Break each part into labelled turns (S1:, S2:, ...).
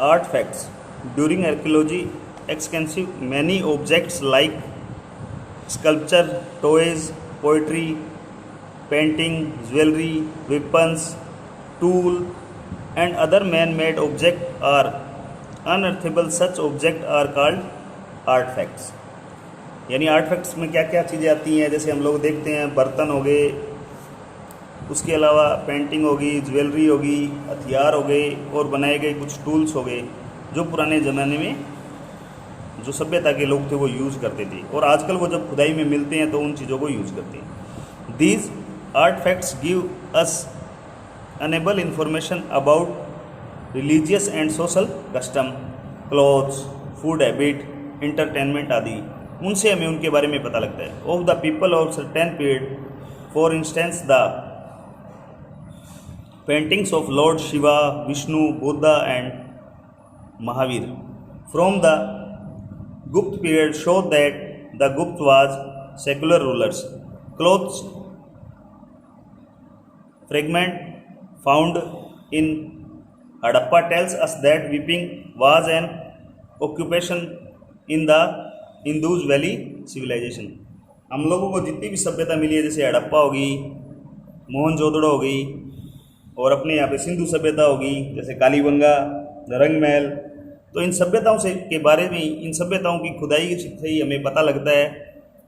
S1: Artifacts. During archaeology excavation, many objects like sculpture, toys, poetry, painting, jewelry, weapons, tool, and other man-made objects are unearthable. Such objects are called artifacts. यानी आर्टफैक्ट्स में क्या क्या चीज़ें आती हैं, जैसे हम लोग देखते हैं बर्तन हो गए, उसके अलावा पेंटिंग होगी, ज्वेलरी होगी, हथियार हो गए और बनाए गए कुछ टूल्स हो गए जो पुराने ज़माने में जो सभ्यता के लोग थे वो यूज़ करते थे, और आजकल वो जब खुदाई में मिलते हैं तो उन चीज़ों को यूज़ करते हैं. These artifacts give us enable information about religious and social custom, clothes, food habit, entertainment आदि. उनसे हमें उनके बारे में पता लगता है. Of the people of certain period, for instance the paintings of lord Shiva, Vishnu, Buddha and Mahavir from the Gupta period show that the Gupta was secular rulers. Clothes fragment found in Harappa tells us that weaving was an occupation in the Indus Valley civilization. हम लोगों को जितनी भी सभ्यता मिली है, जैसे हड़प्पा होगी, मोहनजोदड़ो हो गई, और अपने यहाँ पे सिंधु सभ्यता होगी जैसे कालीबंगा, रंग महल, तो इन सभ्यताओं से के बारे में, इन सभ्यताओं की खुदाई से ही हमें पता लगता है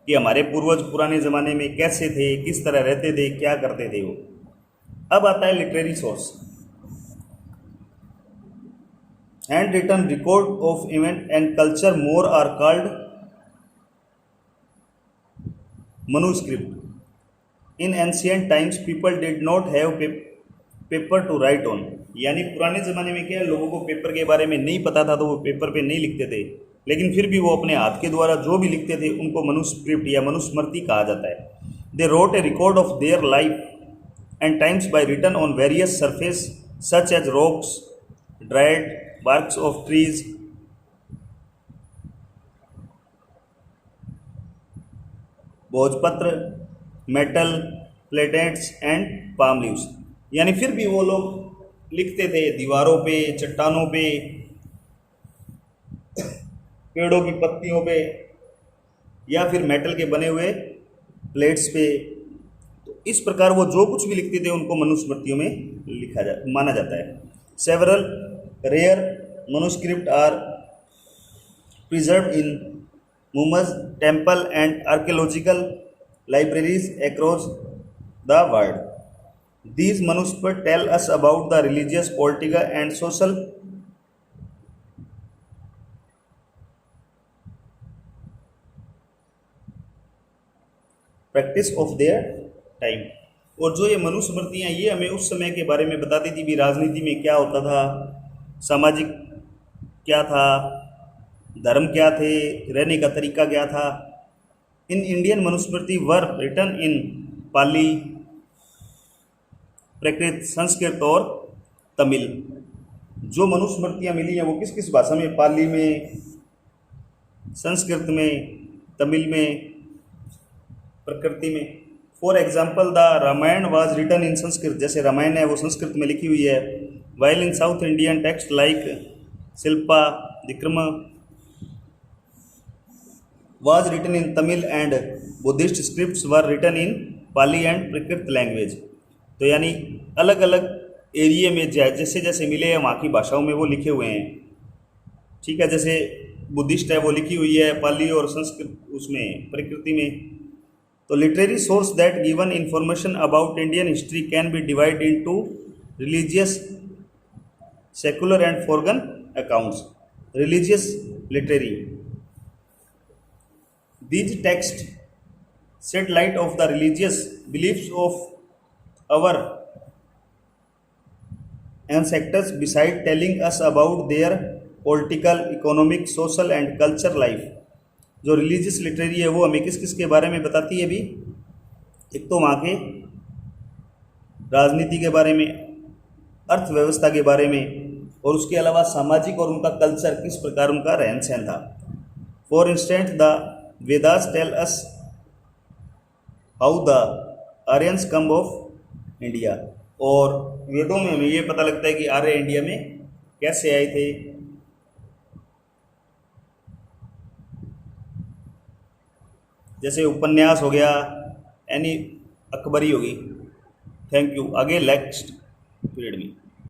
S1: कि हमारे पूर्वज पुराने ज़माने में कैसे थे, किस तरह रहते थे, क्या करते थे वो. अब आता है literary source. Hand written record of event and culture more are called manuscript. In ancient times people did not have paper to write on. यानी पुराने ज़माने में क्या, लोगों को पेपर के बारे में नहीं पता था तो वो पेपर पे नहीं लिखते थे, लेकिन फिर भी वो अपने हाथ के द्वारा जो भी लिखते थे उनको मनुस्क्रिप्ट या मनुस्मृति कहा जाता है. They wrote a record of their life and times by written on various surface such as rocks, dried barks of trees, bhojpatra, metal, plates and palm leaves. यानी फिर भी वो लोग लिखते थे दीवारों पे, चट्टानों पे, पेड़ों की पत्तियों पे, या फिर मेटल के बने हुए प्लेट्स पे. तो इस प्रकार वो जो कुछ भी लिखते थे उनको मनुस्मृतियों में माना जाता है. Several rare manuscript are preserved in museums temple and archaeological libraries across the world. These manuscripts tell us about the religious, political, and social practice of their time. और जो ये मनुस्मृतियाँ, ये हमें उस समय के बारे में बताती थी भी राजनीति में क्या होता था, सामाजिक क्या था, धर्म क्या थे, रहने का तरीका क्या था. In Indian Manusmriti were written in Pali, Prakrit, Sanskrit और तमिल. जो मनुस्मृतियाँ मिली हैं वो किस किस भाषा में, पाली में, संस्कृत में, तमिल में, प्रकृति में. For example the Ramayana was written in Sanskrit. जैसे रामायण है वो संस्कृत में लिखी हुई है. While in South Indian text like Shilpa, Vikram was written in Tamil and Buddhist scripts were written in Pali and Prakrit language. तो यानी अलग अलग एरिए में जैसे जैसे मिले हैं वहाँ की भाषाओं में वो लिखे हुए हैं. ठीक है, जैसे बुद्धिस्ट है वो लिखी हुई है पाली और संस्कृत उसमें प्रकृति में. तो literary source that given information about Indian history can be divide into religious, secular and foreign accounts. Religious literary, these text shed light of the religious beliefs of our ancestors beside telling us about their political, economic, social and culture life. जो religious literary है वो हमें किस किस के बारे में बताती है भी, एक तो वहाँ के राजनीति के बारे में, अर्थव्यवस्था के बारे में, और उसके अलावा सामाजिक और उनका कल्चर, किस प्रकार उनका रहन सहन था. For instance the Vedas tell us how the Aryans come of India. और वेदों में हमें ये पता लगता है कि आर्य इंडिया में कैसे आए थे, जैसे उपन्यास हो गया, एनी अकबरी होगी। Thank you. आगे नेक्स्ट पीरियड में।